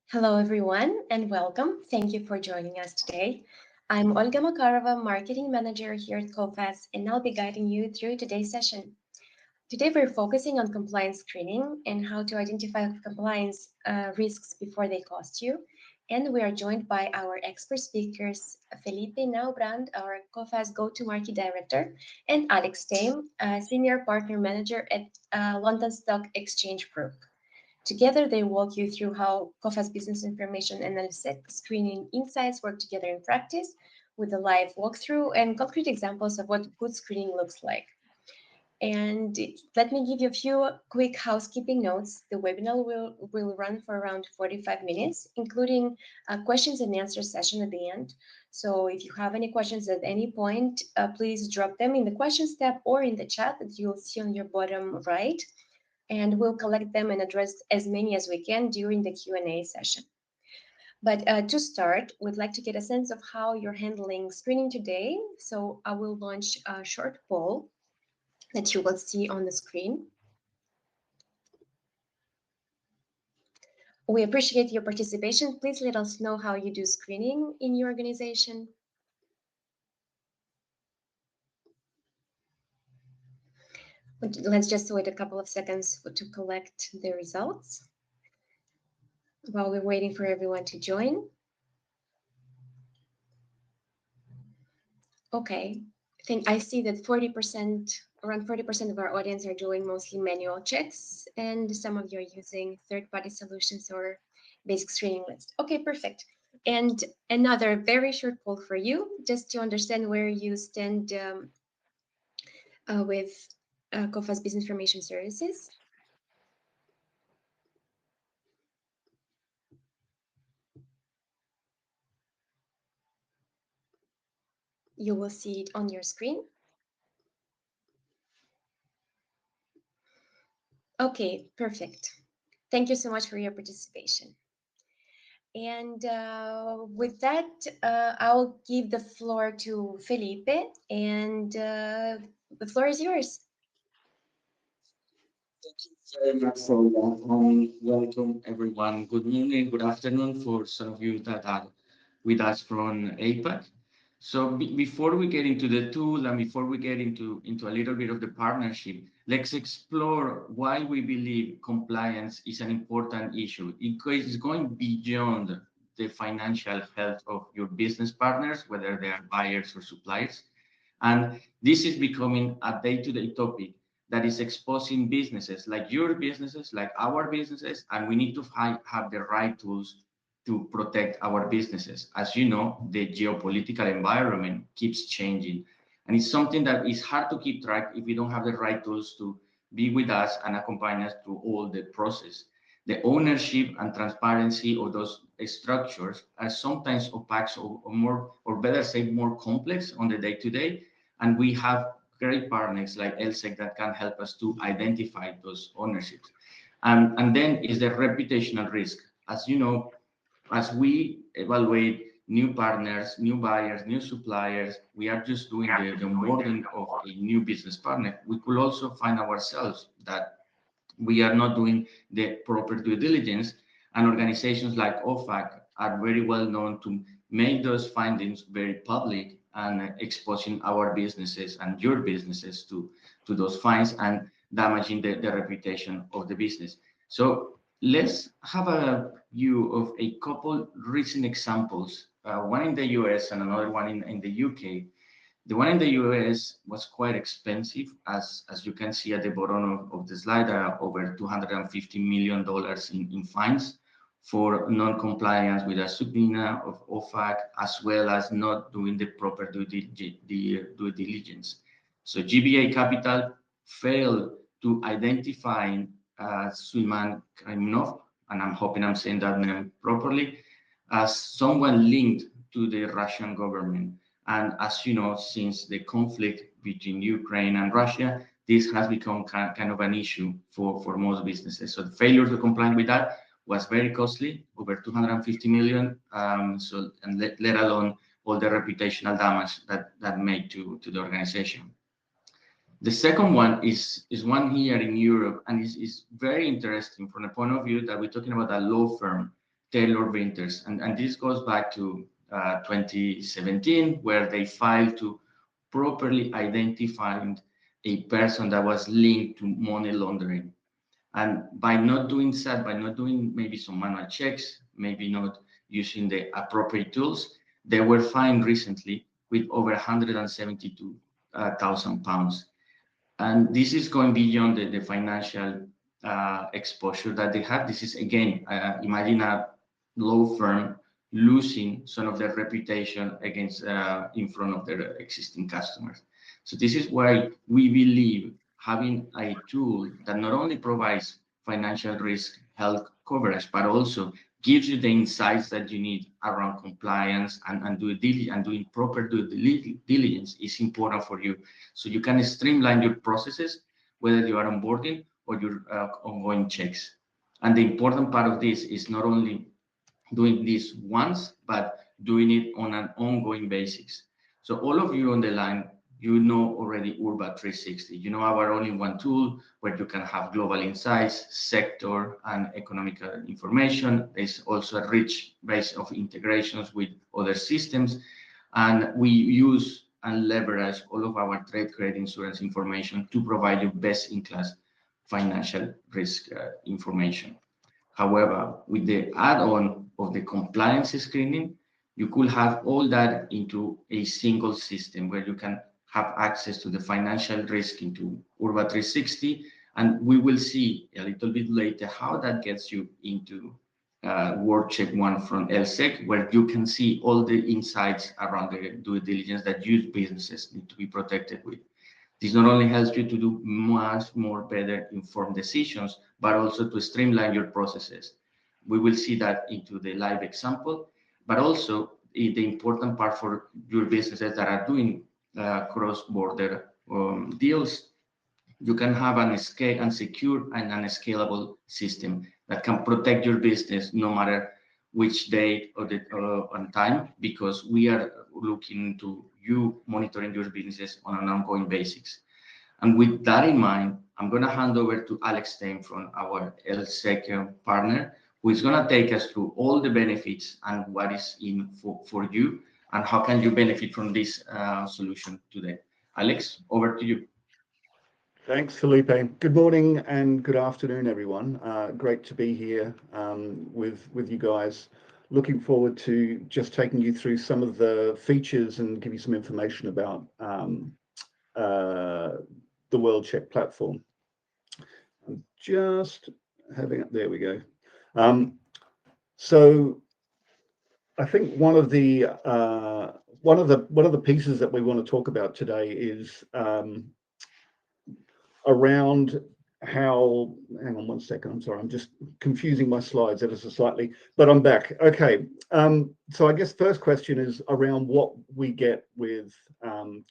Hello, everyone, and welcome. Thank you for joining us today. I'm Olga Makarova, Marketing Manager here at Coface, and I'll be guiding you through today's session. Today, we're focusing on compliance screening and how to identify compliance risks before they cost you. And we are joined by our expert speakers, Felipe Naubrand, our Coface Go-to-Market Director, and Alex Tame, Senior Partner Manager at London Stock Exchange Group. Together, they walk you through how Coface business information analysis screening insights work together in practice with a live walkthrough and concrete examples of what good screening looks like. And let me give you a few quick housekeeping notes. The webinar will run for around 45 minutes, including a questions and answer session at the end. So if you have any questions at any point, please drop them in the questions tab or in the chat that you'll see on your bottom right, and we'll collect them and address as many as we can during the Q&A session. But to start, we'd like to get a sense of how you're handling screening today. So I will launch a short poll that you will see on the screen. We appreciate your participation. Please let us know how you do screening in your organization. Let's just wait a couple of seconds to collect the results while we're waiting for everyone to join. Okay, I see that around 40% of our audience are doing mostly manual checks, and some of you are using third-party solutions or basic screening lists. Okay, perfect. And another very short poll for you, just to understand where you stand with Coface Business Information Services. You will see it on your screen. Okay, perfect. Thank you so much for your participation. And with that, I'll give the floor to Felipe, and the floor is yours. Thank you very much for that. Welcome, everyone. Good morning, good afternoon for some of you that are with us from APAC. So before we get into the tool and before we get into a little bit of the partnership, let's explore why we believe compliance is an important issue. It's going beyond the financial health of your business partners, whether they are buyers or suppliers. And this is becoming a day-to-day topic that is exposing businesses like your businesses, like our businesses, and we need to have the right tools to protect our businesses. As you know, the geopolitical environment keeps changing, and it's something that is hard to keep track if we don't have the right tools to be with us and accompany us through all the process. The ownership and transparency of those structures are sometimes opaque or better say, more complex on the day-to-day. And we have great partners like LSEG that can help us to identify those ownerships. And then is the reputational risk. As you know, as we evaluate new partners, new buyers, new suppliers, we are just doing the onboarding of a new business partner. We could also find ourselves that we are not doing the proper due diligence, and organizations like OFAC are very well known to make those findings very public and exposing our businesses and your businesses to those fines and damaging the reputation of the business. So let's have a view of a couple recent examples, one in the US and another one in the UK. The one in the US was quite expensive, as you can see at the bottom of the slide, over $250 million in fines for non-compliance with a subpoena of OFAC, as well as not doing the proper due diligence. So GBA Capital failed to identify Sulman Karimonov, and I'm hoping I'm saying that name properly, as someone linked to the Russian government. And as you know, since the conflict between Ukraine and Russia, this has become kind of an issue for most businesses. So the failure to comply with that was very costly, over 250 million. And let alone all the reputational damage that made to the organization. The second one is one here in Europe, and is very interesting from the point of view that we're talking about a law firm Taylor Winters. And this goes back to 2017, where they filed to properly identify a person that was linked to money laundering. And by not doing that, by not doing maybe some manual checks, maybe not using the appropriate tools, they were fined recently with over 172,000 pounds. And this is going beyond the financial exposure that they have. This is, again, imagine a law firm losing some of their reputation against in front of their existing customers. So this is why we believe having a tool that not only provides financial risk health coverage, but also gives you the insights that you need around compliance and doing proper due diligence is important for you. So you can streamline your processes, whether you are onboarding or your ongoing checks. And the important part of this is not only doing this once, but doing it on an ongoing basis. So all of you on the line, you know already Urba 360. You know our all-in-one tool where you can have global insights, sector and economical information. There's also a rich base of integrations with other systems. And we use and leverage all of our trade credit insurance information to provide you best-in-class financial risk information. However, with the add-on of the compliance screening, you could have all that into a single system where you can have access to the financial risk into Urba 360. And we will see a little bit later how that gets you into World Check One from LSEG, where you can see all the insights around the due diligence that your businesses need to be protected with. This not only helps you to do much more better informed decisions, but also to streamline your processes. We will see that into the live example, but also the important part for your businesses that are doing cross-border deals. You can have an scale and secure and an scalable system that can protect your business no matter which date or the on time, because we are looking to you monitoring your businesses on an ongoing basis. And with that in mind, I'm going to hand over to Alex Stein from our LSEG partner, who is going to take us through all the benefits and what is in for you and how can you benefit from this solution today. Alex, over to you. Thanks, Felipe. Good morning and good afternoon, everyone. Great to be here with you guys. Looking forward to just taking you through some of the features and give you some information about the World Check platform. I'm just having it. There we go. So I think one of the pieces that we want to talk about today is around how, hang on one second, I'm sorry, I'm just confusing my slides ever so slightly, but I'm back. Okay, so I guess first question is around what we get with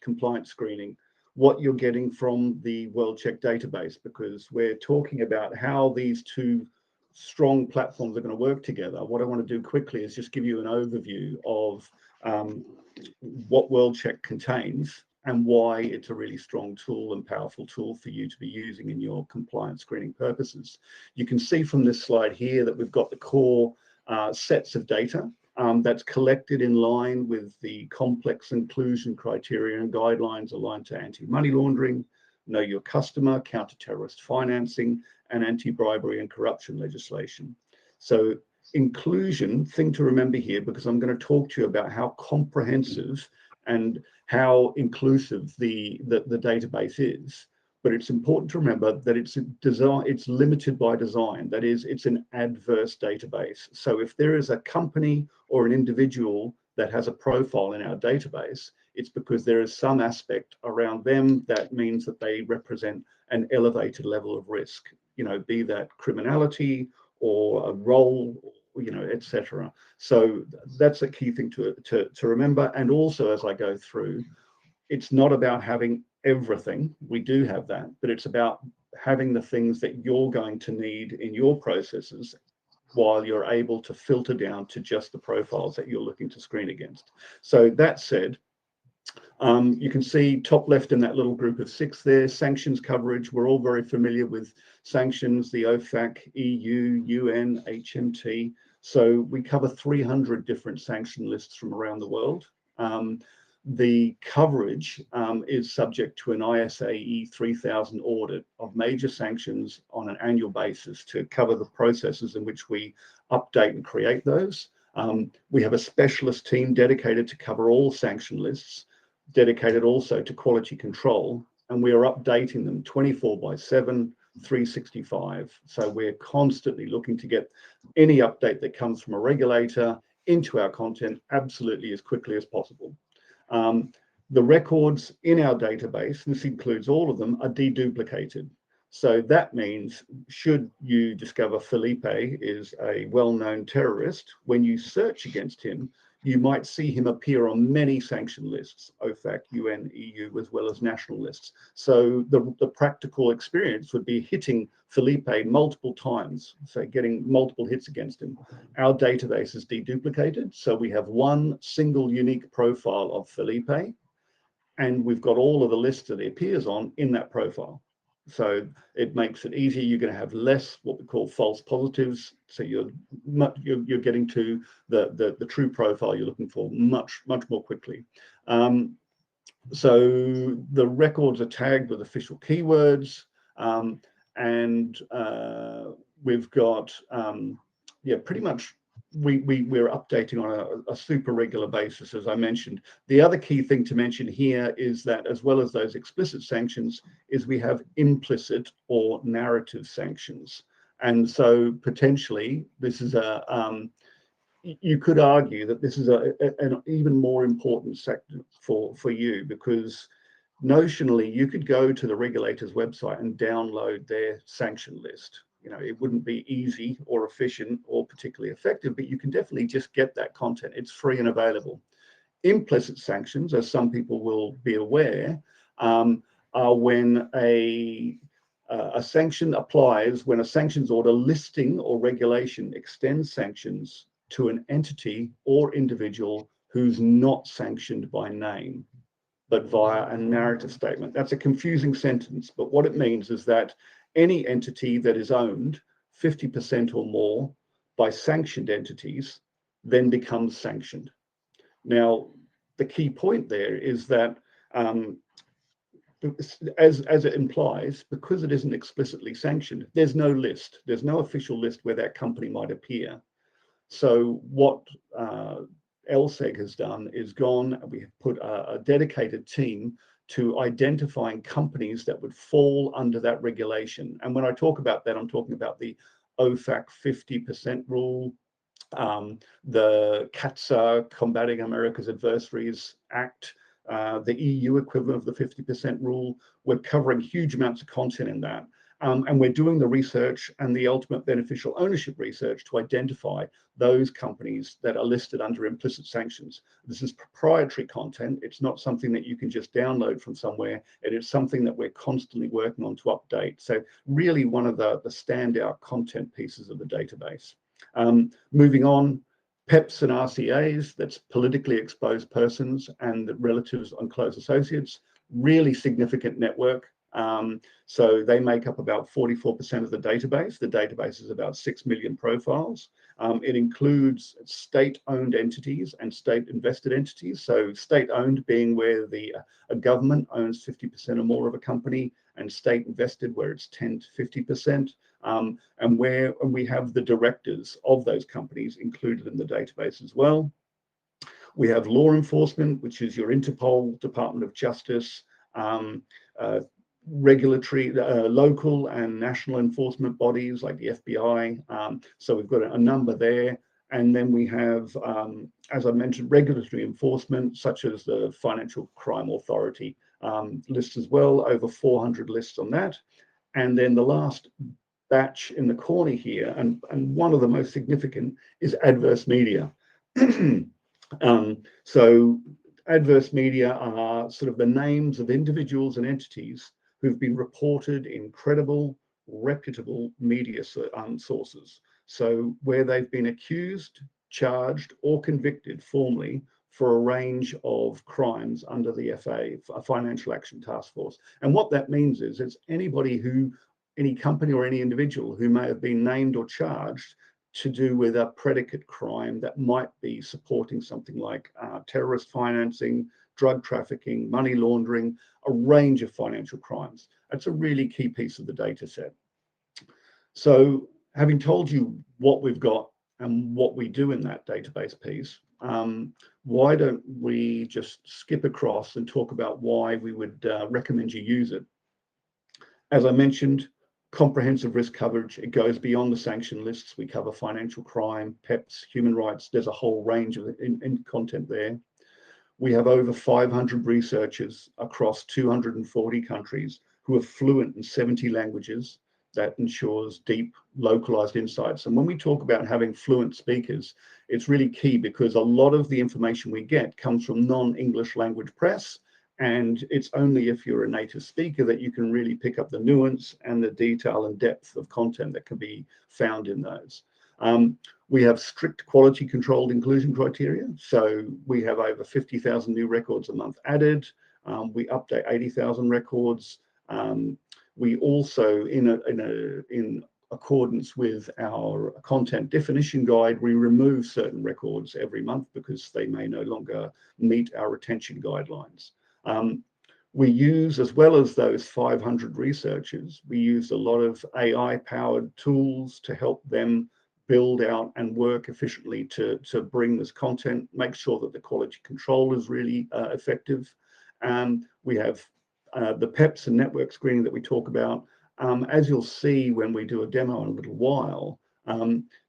compliance screening, what you're getting from the World Check database, because we're talking about how these two strong platforms are going to work together. What I want to do quickly is just give you an overview of what World Check contains and why it's a really strong tool and powerful tool for you to be using in your compliance screening purposes. You can see from this slide here that we've got the core sets of data that's collected in line with the complex inclusion criteria and guidelines aligned to anti-money laundering, know your customer, counter-terrorist financing, and anti-bribery and corruption legislation. So inclusion, thing to remember here, because I'm going to talk to you about how comprehensive and how inclusive the database is. But it's important to remember that it's limited by design. That is, it's an adverse database. So if there is a company or an individual that has a profile in our database, it's because there is some aspect around them that means that they represent an elevated level of risk, be that criminality or a role, etc. So that's a key thing to remember. And also, as I go through, it's not about having everything. We do have that, but it's about having the things that you're going to need in your processes while you're able to filter down to just the profiles that you're looking to screen against. So that said, you can see top left in that little group of 6 there, sanctions coverage. We're all very familiar with sanctions, the OFAC, EU, UN, HMT. So we cover 300 different sanction lists from around the world. The coverage is subject to an ISAE 3000 audit of major sanctions on an annual basis to cover the processes in which we update and create those. We have a specialist team dedicated to cover all sanction lists, dedicated also to quality control, and we are updating them 24/7, 365. So we're constantly looking to get any update that comes from a regulator into our content absolutely as quickly as possible. The records in our database, this includes all of them, are deduplicated. So that means should you discover Felipe is a well-known terrorist, when you search against him, you might see him appear on many sanction lists, OFAC, UN, EU, as well as national lists. So the practical experience would be hitting Felipe multiple times, so getting multiple hits against him. Our database is deduplicated, so we have one single unique profile of Felipe, and we've got all of the lists that he appears on in that profile. So it makes it easier. You're going to have less what we call false positives. So you're getting to the true profile you're looking for much more quickly. So the records are tagged with official keywords, and we've got pretty much we're updating on a super regular basis, as I mentioned. The other key thing to mention here is that, as well as those explicit sanctions, is we have implicit or narrative sanctions. And so potentially this is you could argue that this is an even more important sector for you, because notionally you could go to the regulator's website and download their sanction list. It wouldn't be easy or efficient or particularly effective, but you can definitely just get that content. It's free and available. Implicit sanctions, as some people will be aware, are when a sanction applies, when a sanctions order, listing, or regulation extends sanctions to an entity or individual who's not sanctioned by name, but via a narrative statement. That's a confusing sentence, but what it means is that any entity that is owned 50% or more by sanctioned entities then becomes sanctioned. Now, the key point there is that, as it implies, because it isn't explicitly sanctioned, there's no list. There's no official list where that company might appear. So what LSEG has done is we have put a dedicated team to identifying companies that would fall under that regulation. And when I talk about that, I'm talking about the OFAC 50% rule, the CATSA, Combating America's Adversaries Act, the EU equivalent of the 50% rule. We're covering huge amounts of content in that. And we're doing the research and the ultimate beneficial ownership research to identify those companies that are listed under implicit sanctions. This is proprietary content. It's not something that you can just download from somewhere. It is something that we're constantly working on to update. So really one of the standout content pieces of the database. Moving on, PEPs and RCAs, that's politically exposed persons and relatives and close associates, really significant network. So they make up about 44% of the database. The database is about 6 million profiles. It includes state-owned entities and state-invested entities. So state-owned being where a government owns 50% or more of a company, and state-invested where it's 10 to 50%. And where we have the directors of those companies included in the database as well. We have law enforcement, which is your Interpol, Department of Justice, regulatory, local and national enforcement bodies like the FBI. So we've got a number there. And then we have, as I mentioned, regulatory enforcement, such as the Financial Crime Authority list as well, over 400 lists on that. And then the last batch in the corner here, and one of the most significant, is adverse media. So adverse media are sort of the names of individuals and entities who've been reported in credible, reputable media sources. So where they've been accused, charged, or convicted formally for a range of crimes under the FA, a Financial Action Task Force. And what that means is it's anybody any company or any individual who may have been named or charged to do with a predicate crime that might be supporting something like terrorist financing, drug trafficking, money laundering, a range of financial crimes. That's a really key piece of the data set. So having told you what we've got and what we do in that database piece, why don't we just skip across and talk about why we would recommend you use it. As I mentioned, comprehensive risk coverage. It goes beyond the sanction lists. We cover financial crime, PEPs, human rights. There's a whole range of in content there. We have over 500 researchers across 240 countries who are fluent in 70 languages. That ensures deep, localized insights. And when we talk about having fluent speakers, it's really key because a lot of the information we get comes from non-English language press. And it's only if you're a native speaker that you can really pick up the nuance and the detail and depth of content that can be found in those. We have strict quality controlled inclusion criteria. So we have over 50,000 new records a month added. We update 80,000 records. We also, in accordance with our content definition guide, we remove certain records every month because they may no longer meet our retention guidelines. We use, as well as those 500 researchers, we use a lot of AI-powered tools to help them build out and work efficiently to bring this content, make sure that the quality control is really effective. We have the PEPs and network screening that we talk about. As you'll see when we do a demo in a little while,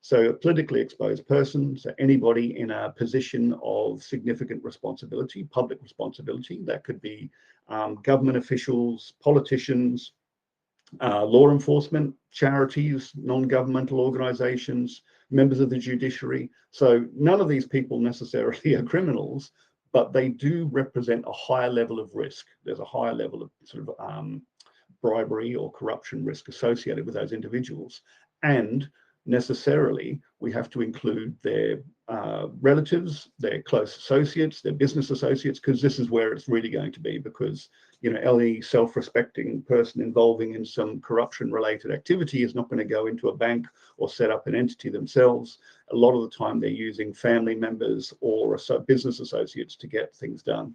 so a politically exposed person, so anybody in a position of significant responsibility, public responsibility, that could be government officials, politicians, law enforcement, charities, non-governmental organizations, members of the judiciary. So none of these people necessarily are criminals, but they do represent a higher level of risk. There's a higher level of sort of bribery or corruption risk associated with those individuals. And necessarily, we have to include their relatives, their close associates, their business associates, because this is where it's really going to be, because any self-respecting person involving in some corruption-related activity is not going to go into a bank or set up an entity themselves. A lot of the time, they're using family members or business associates to get things done.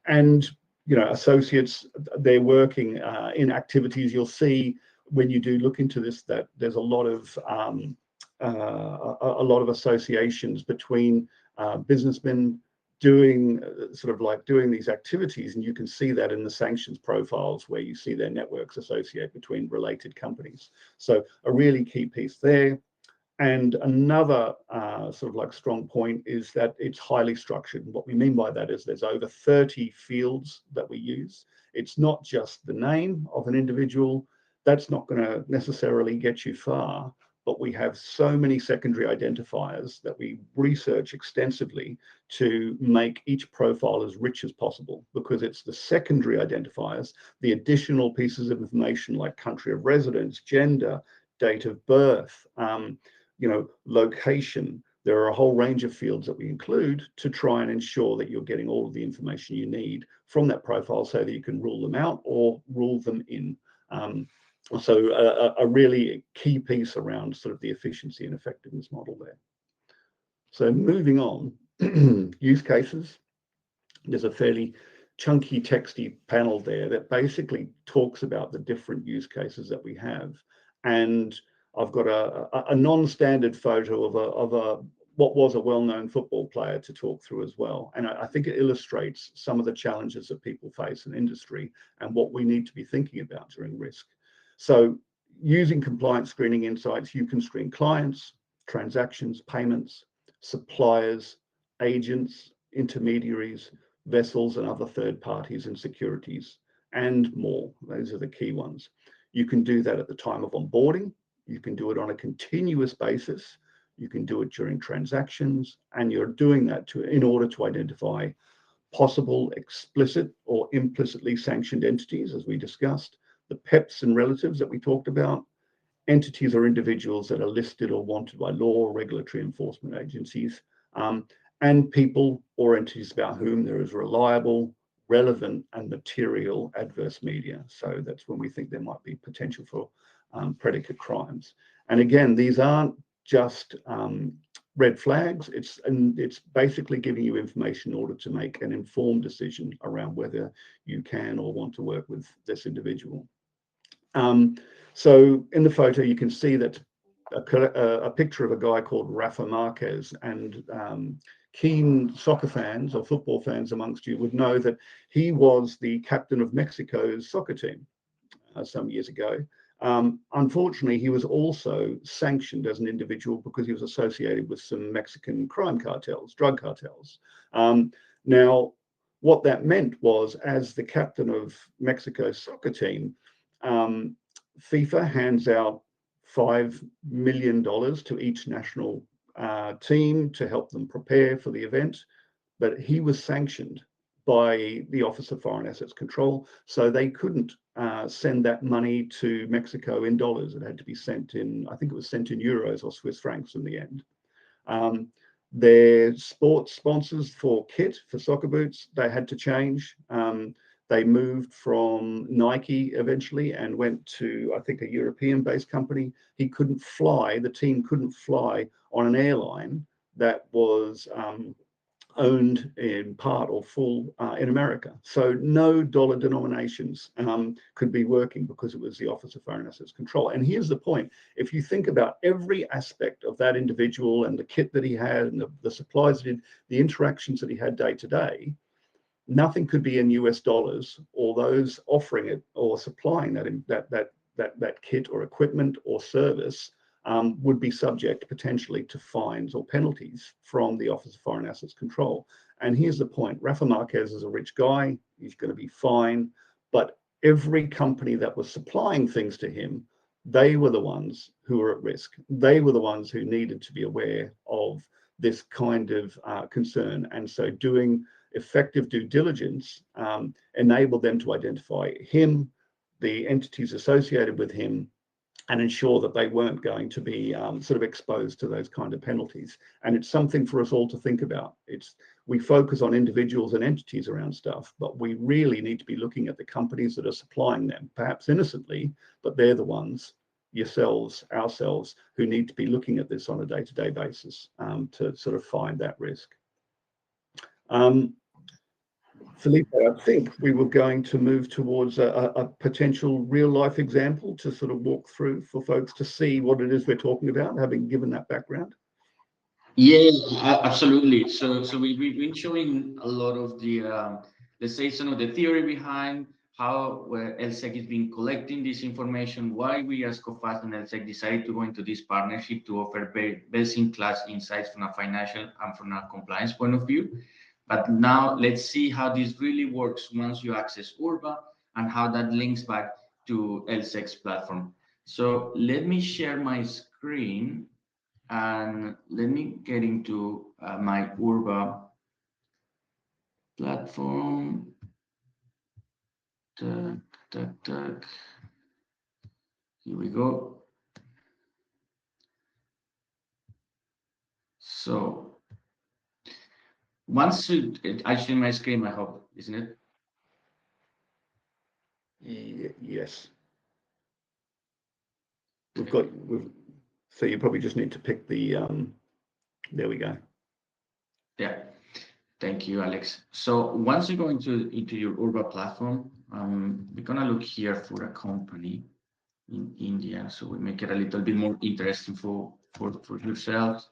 And associates, they're working in activities. You'll see when you do look into this that there's a lot of associations between businessmen doing doing these activities, and you can see that in the sanctions profiles where you see their networks associate between related companies. So a really key piece there. And another strong point is that it's highly structured. And what we mean by that is there's over 30 fields that we use. It's not just the name of an individual. That's not going to necessarily get you far, but we have so many secondary identifiers that we research extensively to make each profile as rich as possible, because it's the secondary identifiers, the additional pieces of information like country of residence, gender, date of birth, location. There are a whole range of fields that we include to try and ensure that you're getting all of the information you need from that profile so that you can rule them out or rule them in. So a really key piece around sort of the efficiency and effectiveness model there. So moving on, use cases. There's a fairly chunky texty panel there that basically talks about the different use cases that we have. And I've got a non-standard photo of what was a well-known football player to talk through as well. And I think it illustrates some of the challenges that people face in industry and what we need to be thinking about during risk. So using compliance screening insights, you can screen clients, transactions, payments, suppliers, agents, intermediaries, vessels, and other third parties and securities, and more. Those are the key ones. You can do that at the time of onboarding. You can do it on a continuous basis. You can do it during transactions, and you're doing that in order to identify possible explicit or implicitly sanctioned entities, as we discussed, the PEPs and relatives that we talked about, entities or individuals that are listed or wanted by law or regulatory enforcement agencies, and people or entities about whom there is reliable, relevant, and material adverse media. So that's when we think there might be potential for predicate crimes. And again, these aren't just red flags. It's basically giving you information in order to make an informed decision around whether you can or want to work with this individual. So in the photo, you can see that a picture of a guy called Rafa Marquez, and keen soccer fans or football fans amongst you would know that he was the captain of Mexico's soccer team some years ago. Unfortunately, he was also sanctioned as an individual because he was associated with some Mexican crime cartels, drug cartels. Now, what that meant was, as the captain of Mexico's soccer team, FIFA hands out $5 million to each national team to help them prepare for the event. But he was sanctioned by the Office of Foreign Assets Control, so they couldn't send that money to Mexico in dollars. It had to be sent in, I think it was sent in euros or Swiss francs in the end. Their sports sponsors for kit, for soccer boots, they had to change. They moved from Nike eventually and went to, I think, a European-based company. He couldn't fly, the team couldn't fly on an airline that was owned in part or full in America. So no dollar denominations could be working because it was the Office of Foreign Assets Control. And here's the point. If you think about every aspect of that individual and the kit that he had and the supplies that the interactions that he had day to day, nothing could be in US dollars, or those offering it or supplying that kit or equipment or service would be subject potentially to fines or penalties from the Office of Foreign Assets Control. And here's the point. Rafa Marquez is a rich guy. He's going to be fine. But every company that was supplying things to him, they were the ones who were at risk. They were the ones who needed to be aware of this kind of concern. And so doing effective due diligence enabled them to identify him, the entities associated with him, and ensure that they weren't going to be sort of exposed to those kind of penalties. And it's something for us all to think about. We focus on individuals and entities around stuff, but we really need to be looking at the companies that are supplying them, perhaps innocently, but they're the ones, yourselves, ourselves, who need to be looking at this on a day-to-day basis to sort of find that risk. Felipe, I think we were going to move towards a potential real-life example to sort of walk through for folks to see what it is we're talking about, having given that background. Yeah, absolutely. So we've been showing a lot of the, let's say, some of the theory behind how LSEG has been collecting this information, why we as Coface and LSEG decided to go into this partnership to offer best-in-class insights from a financial and from a compliance point of view. But now let's see how this really works once you access Urba and how that links back to LSEG's platform. So let me share my screen and let me get into my Urba platform. Here we go. So once I share my screen, I hope, isn't it? Yes. So you probably just need to pick the, there we go. Yeah, thank you, Alex. So once you go into your Urba platform, we're gonna look here for a company in India, so we make it a little bit more interesting for yourselves.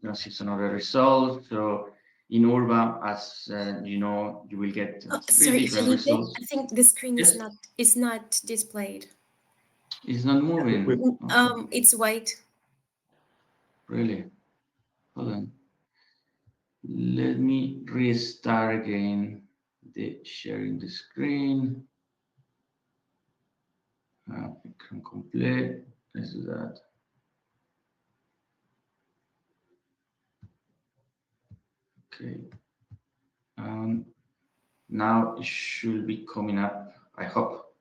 This is another result. So in Urba, as you know, you will get Sorry, different Felipe, results. I think the screen Yes. is not displayed. It's not moving. Okay. It's white. Really? Hold on. Let me restart again the sharing the screen. I can complete. Let's do that. Okay. Now it should be coming up, I hope.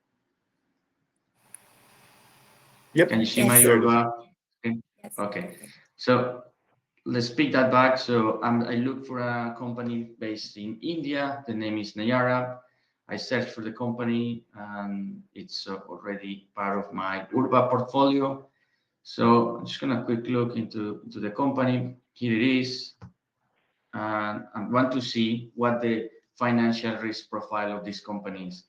Yep. Can you see Yes. my Urba? Okay. Yes. Okay. So let's pick that back. So I look for a company based in India. The name is Nayara. I search for the company and it's already part of my Urba portfolio. So I'm just gonna quick look into the company. Here it is, and I want to see what the financial risk profile of this company is.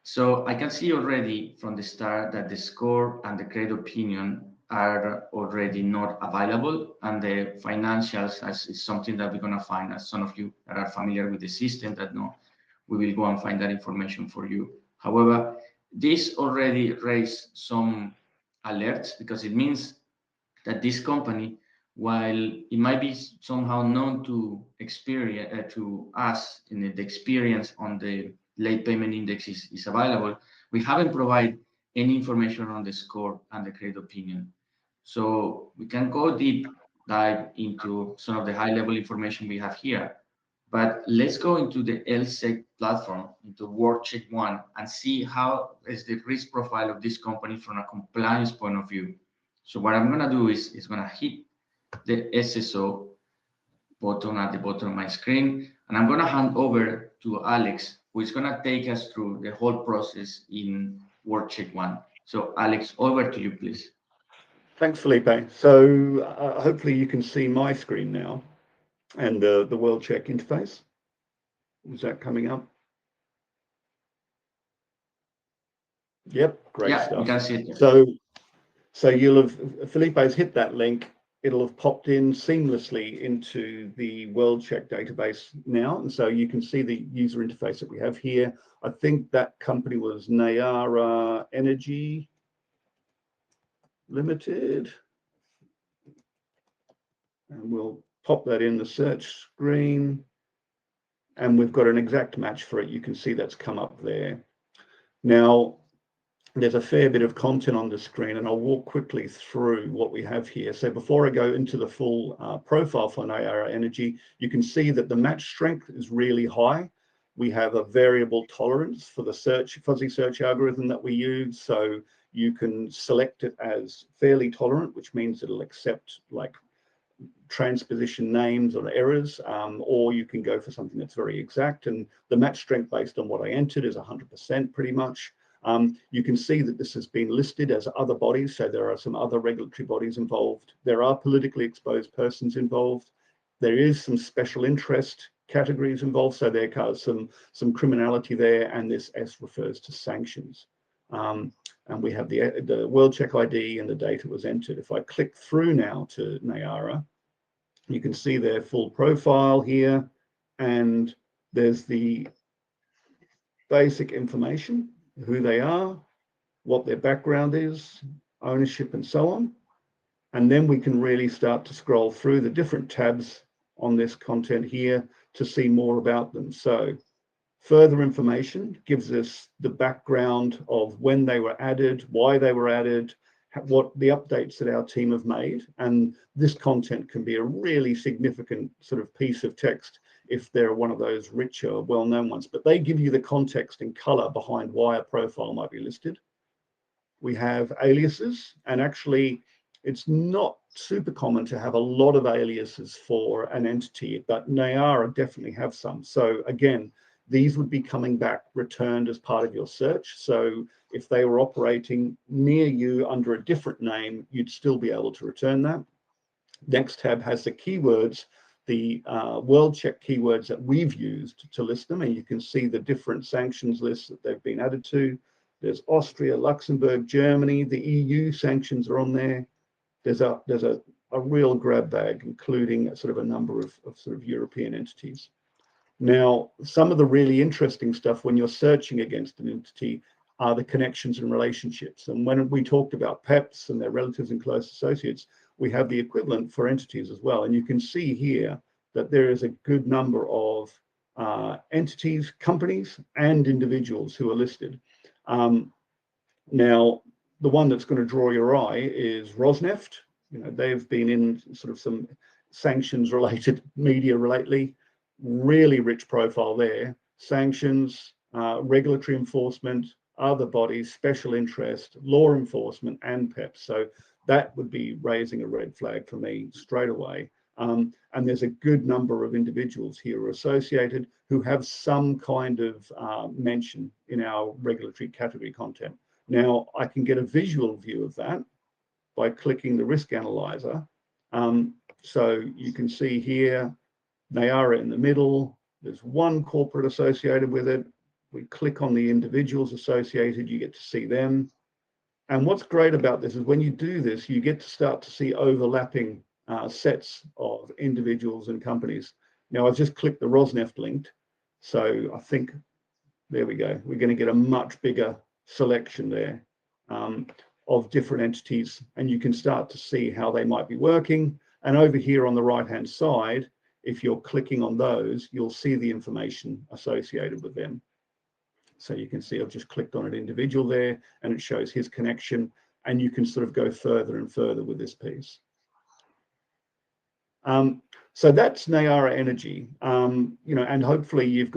So I can see already from the start that the score and the credit opinion are already not available, and the financials is something that we're gonna find, as some of you that are familiar with the system that know, we will go and find that information for you. However, this already raised some alerts because it means that this company, while it might be somehow known to experience to us in the experience on the late payment index is available, we haven't provided any information on the score and the credit opinion. So we can go deep dive into some of the high level information we have here. But let's go into the LSEG platform, into WorldCheck One, and see how is the risk profile of this company from a compliance point of view. So what I'm gonna do is gonna hit the SSO button at the bottom of my screen, and I'm gonna hand over to Alex, who is gonna take us through the whole process in WorldCheck One. So Alex, over to you, please. Thanks, Felipe. So hopefully you can see my screen now and the WorldCheck interface. Is that coming up? Yep, great Yeah, stuff. you can see it. So you'll have, Felipe's hit that link. It'll have popped in seamlessly into the WorldCheck database now. And so you can see the user interface that we have here. I think that company was Nayara Energy Limited. And we'll pop that in the search screen. And we've got an exact match for it. You can see that's come up there. Now, there's a fair bit of content on the screen, and I'll walk quickly through what we have here. So before I go into the full profile for Nayara Energy, you can see that the match strength is really high. We have a variable tolerance for the fuzzy search algorithm that we use. So you can select it as fairly tolerant, which means it'll accept like transposition names or errors, or you can go for something that's very exact. And the match strength based on what I entered is 100% pretty much. You can see that this has been listed as other bodies, so there are some other regulatory bodies involved. There are politically exposed persons involved. There is some special interest categories involved, so there are some criminality there, and this S refers to sanctions. And we have the WorldCheck ID and the data was entered. If I click through now to Nayara, you can see their full profile here, and there's the basic information, who they are, what their background is, ownership, and so on. And then we can really start to scroll through the different tabs on this content here to see more about them. So further information gives us the background of when they were added, why they were added, what the updates that our team have made. And this content can be a really significant sort of piece of text if they're one of those richer, well-known ones, but they give you the context and color behind why a profile might be listed. We have aliases, and actually it's not super common to have a lot of aliases for an entity, but Nayara definitely have some. So again, these would be coming back returned as part of your search. So if they were operating near you under a different name, you'd still be able to return that. Next tab has the keywords, the WorldCheck keywords that we've used to list them, and you can see the different sanctions lists that they've been added to. There's Austria, Luxembourg, Germany, the EU sanctions are on there. There's a real grab bag, including sort of a number of sort of European entities. Now, some of the really interesting stuff when you're searching against an entity are the connections and relationships. And when we talked about PEPs and their relatives and close associates, we have the equivalent for entities as well. And you can see here that there is a good number of entities, companies, and individuals who are listed. Now, the one that's going to draw your eye is Rosneft. You know, they've been in sort of some sanctions-related media lately. Really rich profile there. Sanctions, regulatory enforcement, other bodies, special interest, law enforcement, and PEPs. So that would be raising a red flag for me straight away. And there's a good number of individuals here associated who have some kind of mention in our regulatory category content. Now, I can get a visual view of that. by clicking the risk analyzer. So you can see here, Nayara in the middle, there's one corporate associated with it. We click on the individuals associated, you get to see them. And what's great about this is when you do this, you get to start to see overlapping sets of individuals and companies. Now I've just clicked the Rosneft linked. So I think, there we go. We're going to get a much bigger selection there of different entities, and you can start to see how they might be working. And over here on the right-hand side, if you're clicking on those, you'll see the information associated with them. So you can see I've just clicked on an individual there, and it shows his connection, and you can sort of go further and further with this piece. So that's Nayara Energy, you know, and hopefully you've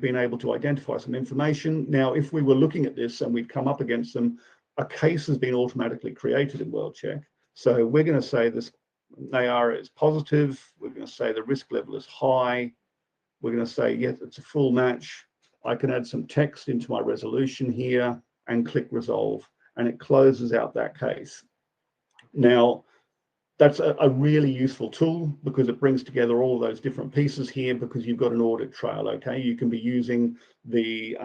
been able to identify some information. Now, if we were looking at this and we'd come up against them, a case has been automatically created in WorldCheck. So we're going to say this Nayara is positive. We're going to say the risk level is high. We're going to say, yes, it's a full match. I can add some text into my resolution here and click resolve, and it closes out that case. Now, that's a really useful tool because it brings together all those different pieces here because you've got an audit trail, okay? You can be using the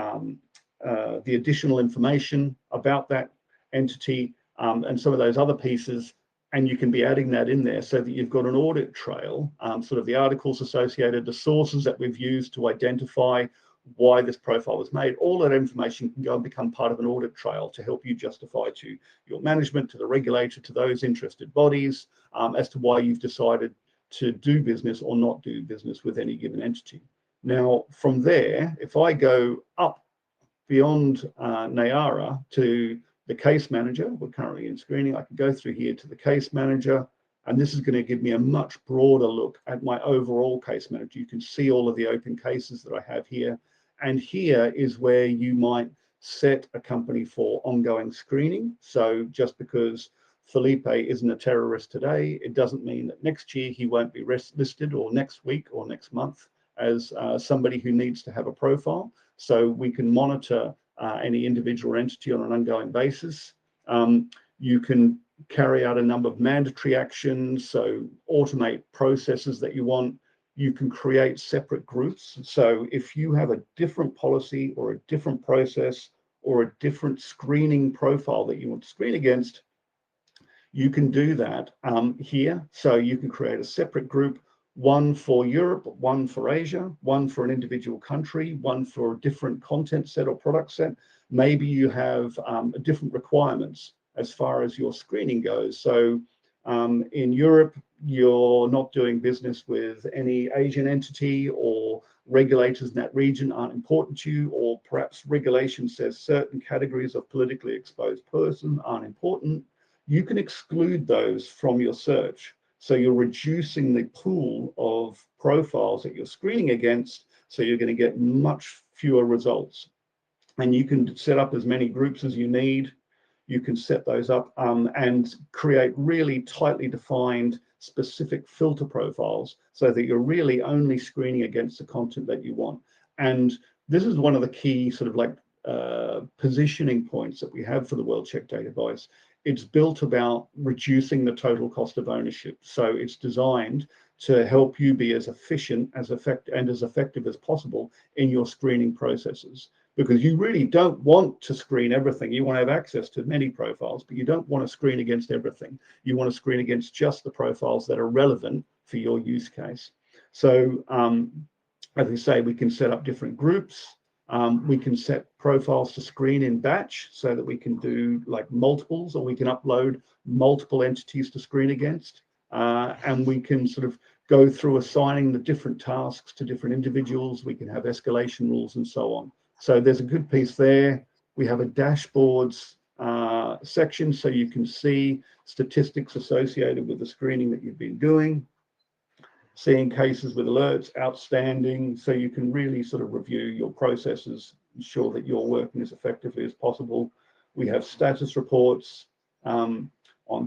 additional information about that entity and some of those other pieces, and you can be adding that in there so that you've got an audit trail, sort of the articles associated, the sources that we've used to identify why this profile was made. All that information can go and become part of an audit trail to help you justify to your management, to the regulator, to those interested bodies as to why you've decided to do business or not do business with any given entity. Now, from there, if I go up beyond Nayara to the case manager, we're currently in screening, I can go through here to the case manager, and this is going to give me a much broader look at my overall case manager. You can see all of the open cases that I have here. And here is where you might set a company for ongoing screening. So just because Felipe isn't a terrorist today, it doesn't mean that next year he won't be listed, or next week or next month, as somebody who needs to have a profile. So we can monitor any individual entity on an ongoing basis. You can carry out a number of mandatory actions, so automate processes that you want. You can create separate groups. So if you have a different policy or a different process or a different screening profile that you want to screen against, you can do that here. So you can create a separate group, one for Europe, one for Asia, one for an individual country, one for a different content set or product set. Maybe you have different requirements as far as your screening goes. So in Europe, you're not doing business with any Asian entity, or regulators in that region aren't important to you, or perhaps regulation says certain categories of politically exposed person aren't important. You can exclude those from your search. So you're reducing the pool of profiles that you're screening against, so you're going to get much fewer results. And you can set up as many groups as you need. You can set those up and create really tightly defined specific filter profiles so that you're really only screening against the content that you want. And this is one of the key sort of like positioning points that we have for the WorldCheck database. It's built about reducing the total cost of ownership. So it's designed to help you be as efficient as effective as possible in your screening processes. Because you really don't want to screen everything. You want to have access to many profiles, but you don't want to screen against everything. You want to screen against just the profiles that are relevant for your use case. So as we say, we can set up different groups. We can set profiles to screen in batch so that we can do like multiples, or we can upload multiple entities to screen against. And we can sort of go through assigning the different tasks to different individuals. We can have escalation rules and so on. So there's a good piece there. We have a dashboards section, so you can see statistics associated with the screening that you've been doing, seeing cases with alerts, outstanding, so you can really sort of review your processes, ensure that you're working as effectively as possible. We have status reports on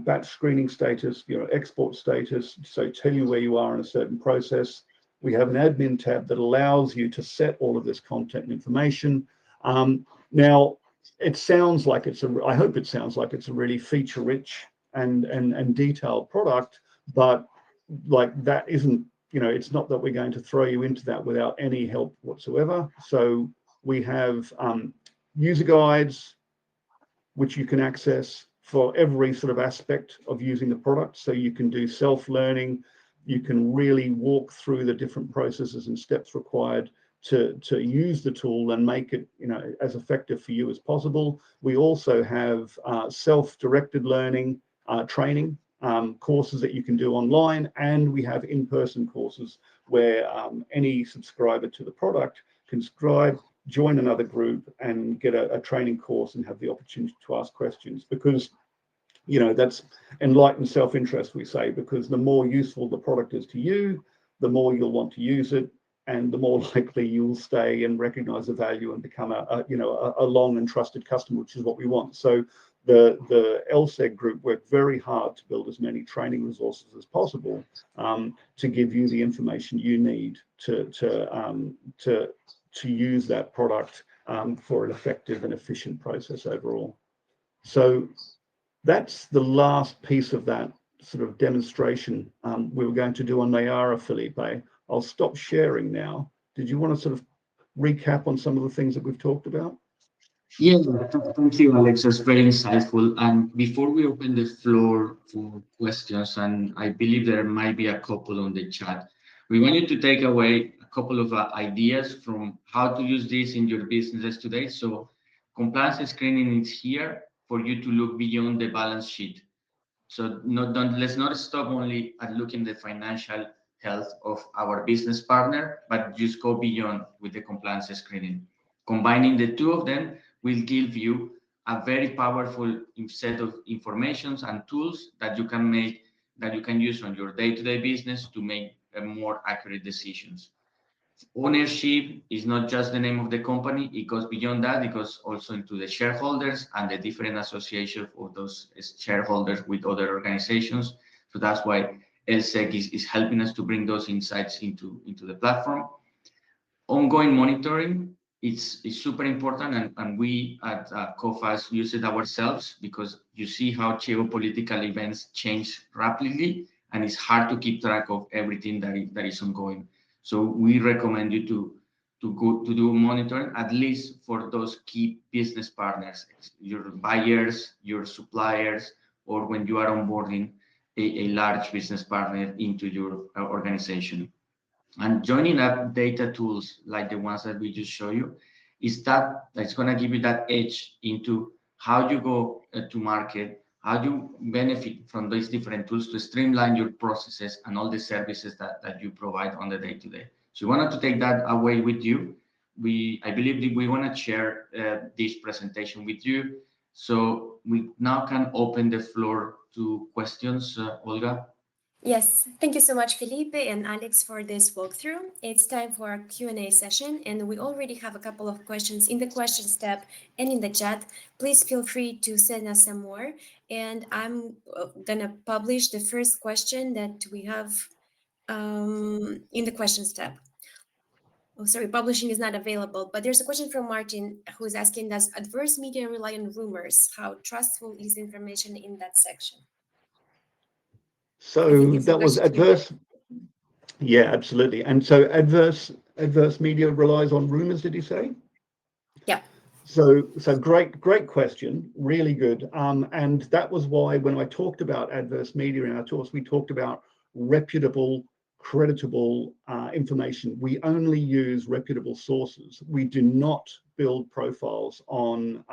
batch screening status, export status, so tell you where you are in a certain process. We have an admin tab that allows you to set all of this content and information. Now, it sounds like I hope it sounds like it's a really feature-rich and detailed product, but like that isn't, it's not that we're going to throw you into that without any help whatsoever. So we have user guides, which you can access for every sort of aspect of using the product. So you can do self-learning, you can really walk through the different processes and steps required to use the tool and make it, as effective for you as possible. We also have self-directed learning, training, courses that you can do online, and we have in-person courses where any subscriber to the product can subscribe, join another group and get a training course and have the opportunity to ask questions, because that's enlightened self-interest, we say, because the more useful the product is to you, the more you'll want to use it, and the more likely you'll stay and recognize the value and become a long and trusted customer, which is what we want. So the LSEG group worked very hard to build as many training resources as possible, to give you the information you need to use that product for an effective and efficient process overall. So that's the last piece of that sort of demonstration we were going to do on Nayara, Felipe. I'll stop sharing now. Did you want to sort of recap on some of the things that we've talked about? Yeah, thank you, Alex. That's very insightful. And before we open the floor for questions, and I believe there might be a couple on the chat, we want you to take away a couple of ideas from how to use this in your businesses today. So compliance screening is here for you to look beyond the balance sheet. So let's not stop only at looking at the financial health of our business partner, but just go beyond with the compliance screening. Combining the two of them will give you a very powerful set of informations and tools that you can use on your day-to-day business to make more accurate decisions. Ownership is not just the name of the company, it goes beyond that, it goes also into the shareholders and the different associations of those shareholders with other organizations. So that's why LSEG is helping us to bring those insights into the platform. Ongoing monitoring is super important, and we at Coface use it ourselves, because you see how geopolitical events change rapidly, and it's hard to keep track of everything that is ongoing. So we recommend you to do monitoring, at least for those key business partners, your buyers, your suppliers, or when you are onboarding a large business partner into your organization. And joining up data tools like the ones that we just show you that's going to give you that edge into how you go to market, how you benefit from these different tools to streamline your processes and all the services that you provide on the day-to-day. So we wanted to take that away with you. I believe that we want to share this presentation with you. So we now can open the floor to questions, Olga. Yes, thank you so much, Felipe and Alex, for this walkthrough. It's time for our Q&A session, and we already have a couple of questions in the questions tab and in the chat. Please feel free to send us some more, and I'm gonna publish the first question that we have in the questions tab. Oh, sorry, publishing is not available, but there's a question from Martin who is asking, does adverse media rely on rumors? How trustful is information in that section? So that was adverse. Yeah, absolutely. And so adverse media relies on rumors, did you say? Yeah. So great question, really good. And that was why when I talked about adverse media in our talks, we talked about reputable, creditable information. We only use reputable sources. We do not build profiles on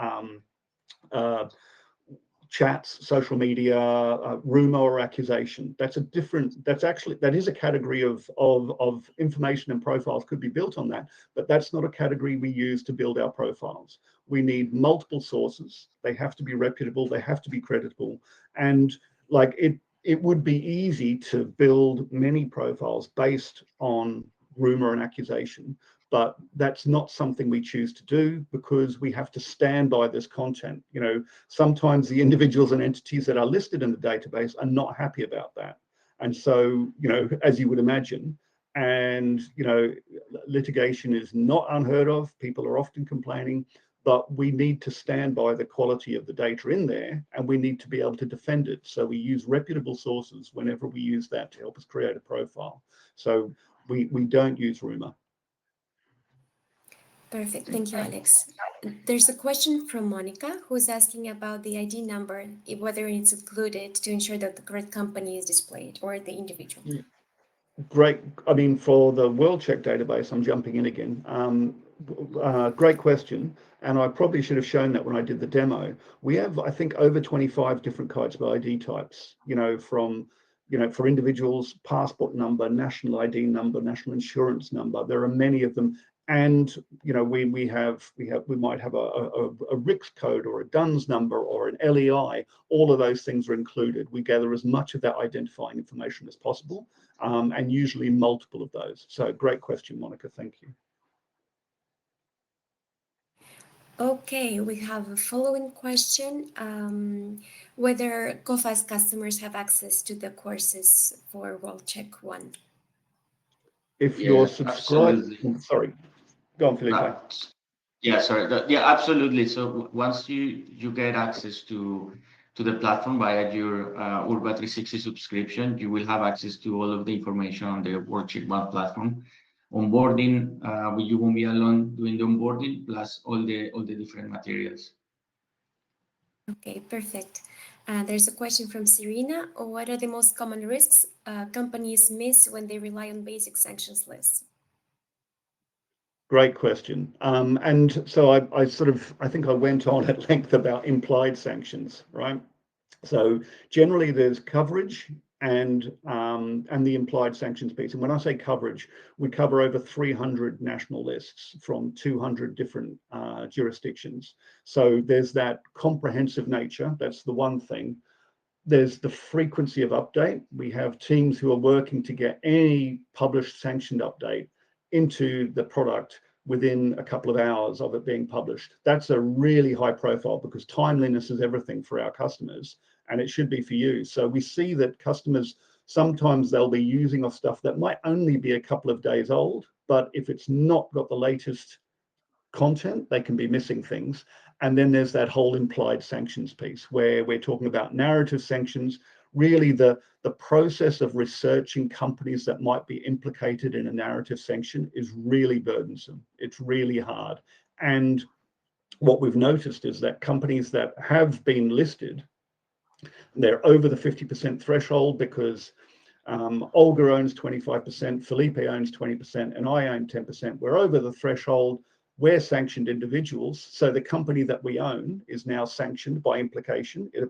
chats, social media, rumor or accusation. That is a category of information, and profiles could be built on that, but that's not a category we use to build our profiles. We need multiple sources. They have to be reputable, they have to be creditable. And like it would be easy to build many profiles based on rumor and accusation, but that's not something we choose to do, because we have to stand by this content. Sometimes the individuals and entities that are listed in the database are not happy about that. And so, as you would imagine, and, litigation is not unheard of. People are often complaining. but we need to stand by the quality of the data in there, and we need to be able to defend it. So we use reputable sources whenever we use that to help us create a profile. So we don't use rumor. Perfect. Thank you, Alex. There's a question from Monica who's asking about the ID number, whether it's included to ensure that the correct company is displayed or the individual. Great. I mean, for the WorldCheck database, I'm jumping in again. Great question. And I probably should have shown that when I did the demo. We have, I think, over 25 different kinds of ID types, from, for individuals, passport number, national ID number, national insurance number. There are many of them. And, we might have a RICS code or a DUNS number or an LEI. All of those things are included. We gather as much of that identifying information as possible. And usually multiple of those. So great question, Monica. Thank you. Okay, we have a following question. Whether Coface customers have access to the courses for WorldCheck 1? If Yeah, you're subscribed, absolutely. sorry, go on, Felipe. Right. Yeah, sorry. Yeah, absolutely. So once you get access to the platform via your Urba 360 subscription, you will have access to all of the information on the WorldCheck One platform. Onboarding, you won't be alone doing the onboarding, plus all the different materials. Okay, perfect. There's a question from Serena. What are the most common risks companies miss when they rely on basic sanctions lists? Great question. And so I think I went on at length about implied sanctions, right? So generally there's coverage and the implied sanctions piece. And when I say coverage, we cover over 300 national lists from 200 different jurisdictions. So there's that comprehensive nature. That's the one thing. There's the frequency of update. We have teams who are working to get any published sanctioned update into the product within a couple of hours of it being published. That's a really high profile because timeliness is everything for our customers, and it should be for you. So we see that customers, sometimes they'll be using our stuff that might only be a couple of days old, but if it's not got the latest content, they can be missing things. And then there's that whole implied sanctions piece where we're talking about narrative sanctions. Really the process of researching companies that might be implicated in a narrative sanction is really burdensome. It's really hard. And what we've noticed is that companies that have been listed, they're over the 50% threshold because Olga owns 25%, Felipe owns 20%, and I own 10%. We're over the threshold. We're sanctioned individuals. So the company that we own is now sanctioned by implication. It'll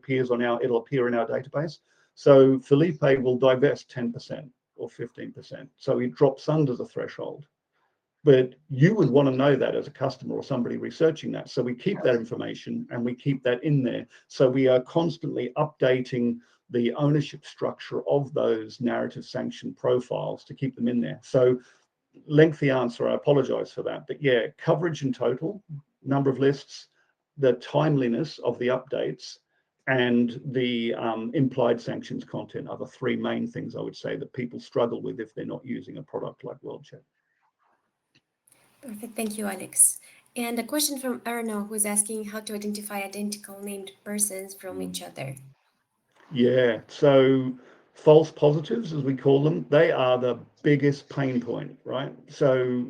appear in our database. So Felipe will divest 10% or 15%. So he drops under the threshold. But you would want to know that as a customer or somebody researching that. So we keep that information and we keep that in there. So we are constantly updating the ownership structure of those narrative sanction profiles to keep them in there. So lengthy answer, I apologize for that. But yeah, coverage in total, number of lists, the timeliness of the updates, and the implied sanctions content are the three main things I would say that people struggle with if they're not using a product like WorldCheck. Perfect. Thank you, Alex. And a question from Erno, who's asking how to identify identical named persons from each other. Yeah, so false positives, as we call them, they are the biggest pain point, right? So,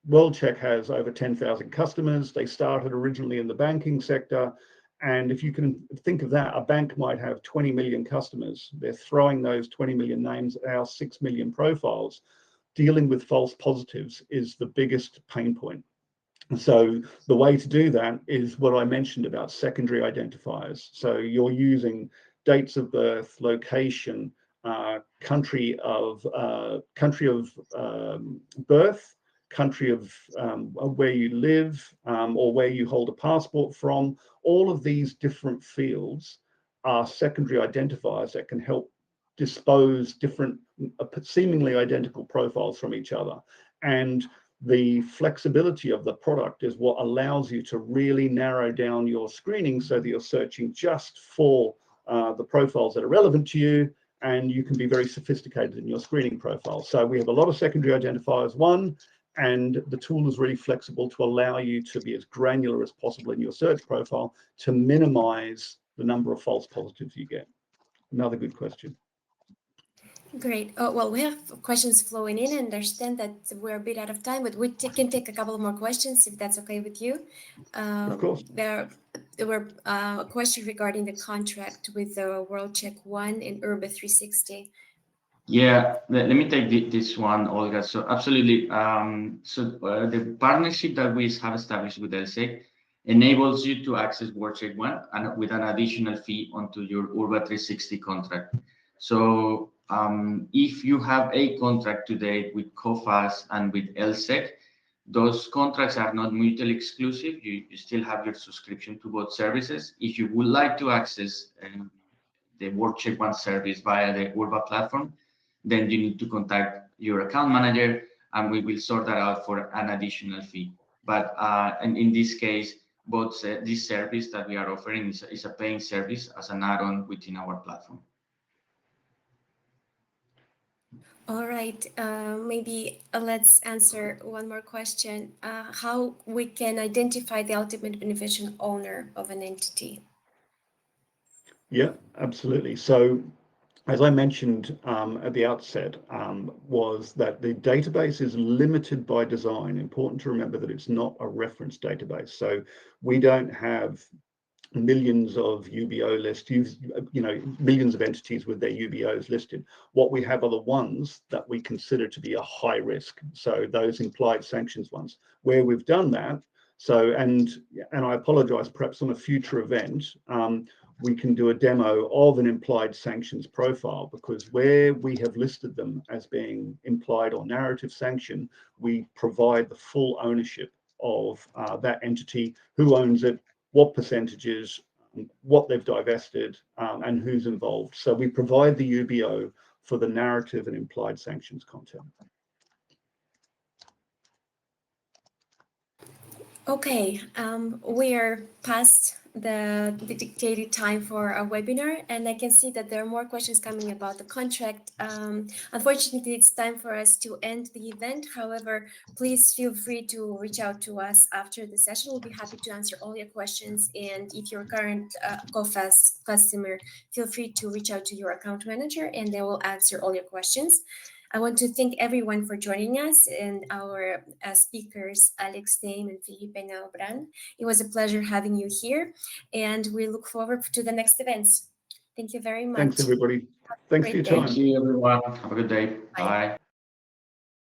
WorldCheck has over 10,000 customers. They started originally in the banking sector. And if you can think of that, a bank might have 20 million customers. They're throwing those 20 million names at our 6 million profiles. Dealing with false positives is the biggest pain point. So the way to do that is what I mentioned about secondary identifiers. So you're using dates of birth, location, country of birth, country of where you live, or where you hold a passport from. All of these different fields are secondary identifiers that can help dispose different seemingly identical profiles from each other. And the flexibility of the product is what allows you to really narrow down your screening so that you're searching just for the profiles that are relevant to you, and you can be very sophisticated in your screening profile. So we have a lot of secondary identifiers, one, and the tool is really flexible to allow you to be as granular as possible in your search profile to minimize the number of false positives you get. Another good question. Great. Oh, well, we have questions flowing in. I understand that we're a bit out of time, but we can take a couple more questions if that's okay with you. Of course. There were a question regarding the contract with the World Check One and Urba 360. Yeah, let me take this one, Olga. So absolutely. The partnership that we have established with LSEG enables you to access WorldCheck One and with an additional fee onto your Urba 360 contract. So if you have a contract today with Coface and with LSEG, those contracts are not mutually exclusive. You still have your subscription to both services. If you would like to access the WorldCheck One service via the Urba platform, then you need to contact your account manager and we will sort that out for an additional fee. But in this case, both this service that we are offering is a paying service as an add-on within our platform. All right, maybe let's answer one more question. How we can identify the ultimate beneficial owner of an entity? Yeah, absolutely. So as I mentioned at the outset, was that the database is limited by design. Important to remember that it's not a reference database. So we don't have millions of UBO lists, millions of entities with their UBOs listed. What we have are the ones that we consider to be a high risk. So those implied sanctions ones, where we've done that. So, and I apologize, perhaps on a future event, we can do a demo of an implied sanctions profile, because where we have listed them as being implied or narrative sanction, we provide the full ownership of that entity, who owns it, what percentages, what they've divested, and who's involved. So we provide the UBO for the narrative and implied sanctions content. Okay, we are past the dictated time for our webinar, and I can see that there are more questions coming about the contract. Unfortunately, it's time for us to end the event. However, please feel free to reach out to us after the session. We'll be happy to answer all your questions. And if you're a current Coface customer, feel free to reach out to your account manager and they will answer all your questions. I want to thank everyone for joining us and our speakers, Alex Dame and Felipe Naobran. It was a pleasure having you here, and we look forward to the next events. Thank you very much. Thanks, everybody. Thanks for your time. Thank you, everyone. Have a good day. Bye. Bye.